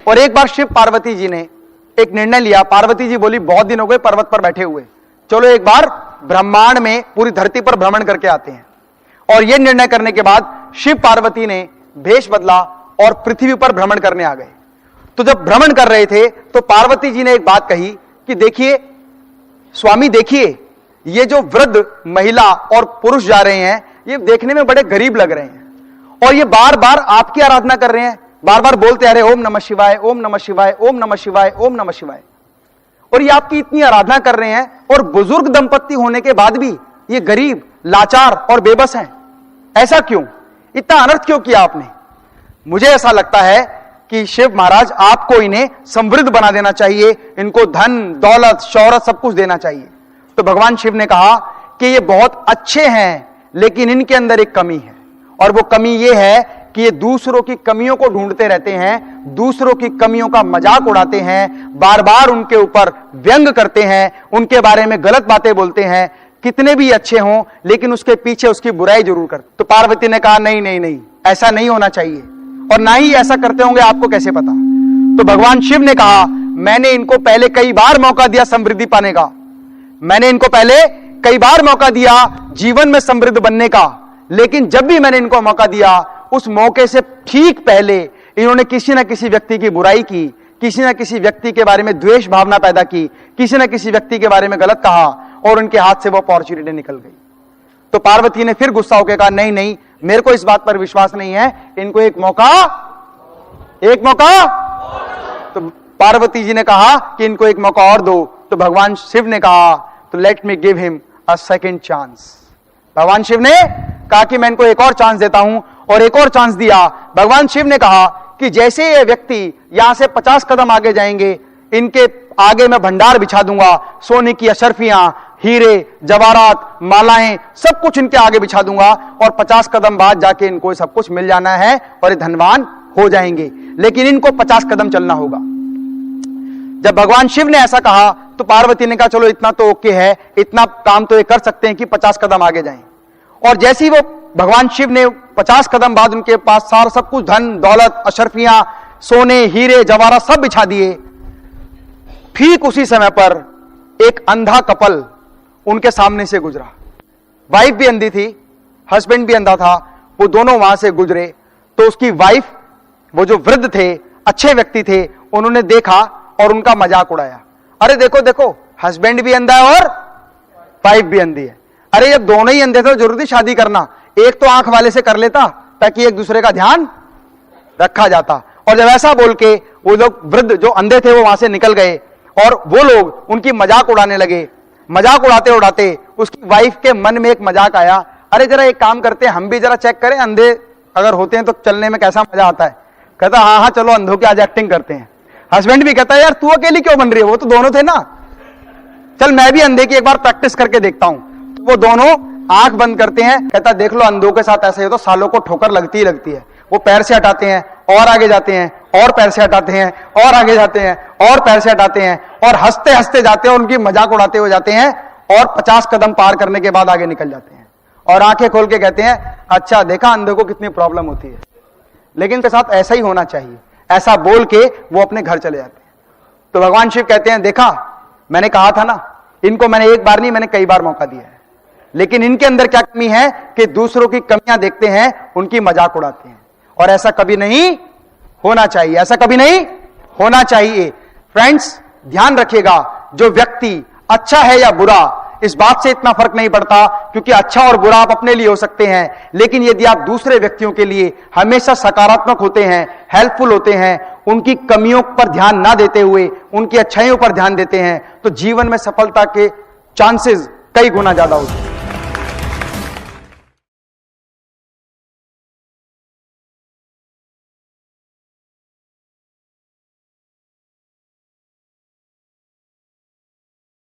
और एक बार शिव पार्वती जी ने एक निर्णय लिया। पार्वती जी बोली बहुत दिन हो गए पर्वत पर बैठे हुए, चलो एक बार ब्रह्मांड में पूरी धरती पर भ्रमण करके आते हैं। और यह निर्णय करने के बाद शिव पार्वती ने भेष बदला और पृथ्वी पर भ्रमण करने आ गए। तो जब भ्रमण कर रहे थे तो पार्वती जी ने एक बात कही कि देखिए स्वामी, देखिए ये जो वृद्ध महिला और पुरुष जा रहे हैं ये देखने में बड़े गरीब लग रहे हैं और ये बार बार आपकी आराधना कर रहे हैं, बार बार बोलते आ रहे ओम नमः शिवाय, ओम नमः शिवाय, ओम नमः शिवाय, ओम नमः शिवाय। और ये आपकी इतनी आराधना कर रहे हैं और बुजुर्ग दंपत्ति होने के बाद भी ये गरीब, लाचार और बेबस हैं। ऐसा क्यों? इतना अनर्थ क्यों किया आपने? मुझे ऐसा लगता है कि शिव महाराज आपको इन्हें समृद्ध बना देना चाहिए, इनको धन दौलत शौहरत सब कुछ देना चाहिए। तो भगवान शिव ने कहा कि ये बहुत अच्छे हैं लेकिन इनके अंदर एक कमी है, और वो कमी ये है कि ये दूसरों की कमियों को ढूंढते रहते हैं, दूसरों की कमियों का मजाक उड़ाते हैं, बार बार उनके ऊपर व्यंग करते हैं, उनके बारे में गलत बातें बोलते हैं। कितने भी अच्छे हों लेकिन उसके पीछे उसकी बुराई जरूर करते। तो पार्वती ने कहा नहीं नहीं नहीं, ऐसा नहीं होना चाहिए, और ना ही ऐसा करते होंगे आपको कैसे पता। तो भगवान शिव ने कहा मैंने इनको पहले कई बार मौका दिया समृद्धि पाने का, मैंने इनको पहले कई बार मौका दिया जीवन में समृद्ध बनने का, लेकिन जब भी मैंने इनको मौका दिया उस मौके से ठीक पहले इन्होंने किसी ना किसी व्यक्ति की बुराई की, किसी ना किसी व्यक्ति के बारे में द्वेष भावना पैदा की, किसी ना किसी व्यक्ति के बारे में गलत कहा और उनके हाथ से वो अपॉर्चुनिटी निकल गई। तो पार्वती ने फिर गुस्सा होकर कहा नहीं नहीं, मेरे को इस बात पर विश्वास नहीं है, इनको एक मौका। तो पार्वती जी ने कहा कि इनको एक मौका और दो। तो भगवान शिव ने कहा तो let me give him a second chance. भगवान शिव ने कहा कि मैं इनको एक और चांस देता हूं, और एक और चांस दिया। भगवान शिव ने कहा कि जैसे ये व्यक्ति यहां से 50 कदम आगे जाएंगे, इनके आगे मैं भंडार बिछा दूंगा, सोने की अशर्फियां, हीरे जवाहरात मालाएं सब कुछ इनके आगे बिछा दूंगा, और 50 कदम बाद जाके इनको सब कुछ मिल जाना है और ये धनवान हो जाएंगे, लेकिन इनको 50 कदम चलना होगा। जब भगवान शिव ने ऐसा कहा तो पार्वती ने कहा चलो इतना तो ओके है, इतना काम तो ये कर सकते हैं कि 50 कदम आगे जाएं। और जैसे ही वो भगवान शिव ने 50 कदम बाद उनके पास सारा सब कुछ धन दौलत अशर्फियां सोने हीरे जवाहरात सब बिछा दिए, ठीक उसी समय पर एक अंधा कपल उनके सामने से गुजरा। वाइफ भी अंधी थी, हस्बैंड भी अंधा था, वो दोनों वहां से गुजरे। तो उसकी वाइफ, वो जो वृद्ध थे, अच्छे व्यक्ति थे, उन्होंने देखा और उनका मजाक उड़ाया। अरे देखो देखो, हस्बैंड भी अंधा है और वाइफ भी अंधी है। अरे जब दोनों ही अंधे थे तो जरूरी शादी करना, एक तो आंख वाले से कर लेता ताकि एक दूसरे का ध्यान रखा जाता। और जब ऐसा बोल के वो लोग वृद्ध जो अंधे थे वो वहां से निकल गए और वो लोग उनकी मजाक उड़ाने लगे। मजाक उड़ाते उड़ाते उसकी वाइफ के मन में एक मजाक आया, अरे जरा एक काम करते हैं, हम भी जरा चेक करें अंधे अगर होते हैं तो चलने में कैसा मजा आता है। कहता हाँ हाँ चलो अंधों की आज एक्टिंग करते हैं। हस्बैंड भी कहता है यार तू अकेली क्यों बन रही है, वो तो दोनों थे ना, चल मैं भी अंधे की एक बार प्रैक्टिस करके देखता हूं। तो वो दोनों आंख बंद करते हैं। कहता देख लो अंधों के साथ ऐसा ही हो तो सालों को ठोकर लगती ही लगती है। वो पैर से हटाते हैं और आगे जाते हैं, और पैर से हटाते हैं और आगे जाते हैं, और पैर से हटाते हैं, और हंसते हंसते जाते हैं, उनकी मजाक उड़ाते हुए जाते हैं, और 50 कदम पार करने के बाद आगे निकल जाते हैं और आंखें खोल के कहते हैं अच्छा देखा अंधों को कितनी प्रॉब्लम होती है, लेकिन इनके साथ ऐसा ही होना चाहिए। ऐसा बोल के वो अपने घर चले जाते हैं। तो भगवान शिव कहते हैं देखा मैंने कहा था ना, इनको मैंने एक बार नहीं मैंने कई बार मौका दिया है, लेकिन इनके अंदर क्या कमी है कि दूसरों की कमियां देखते हैं, उनकी मजाक उड़ाते हैं, और ऐसा कभी नहीं होना चाहिए, ऐसा कभी नहीं होना चाहिए। फ्रेंड्स ध्यान रखिएगा, जो व्यक्ति अच्छा है या बुरा इस बात से इतना फर्क नहीं पड़ता, क्योंकि अच्छा और बुरा आप अपने लिए हो सकते हैं, लेकिन यदि आप दूसरे व्यक्तियों के लिए हमेशा सकारात्मक होते हैं, हेल्पफुल होते हैं, उनकी कमियों पर ध्यान ना देते हुए उनकी अच्छाइयों पर ध्यान देते हैं, तो जीवन में सफलता के चांसेस कई गुना ज्यादा होते हैं।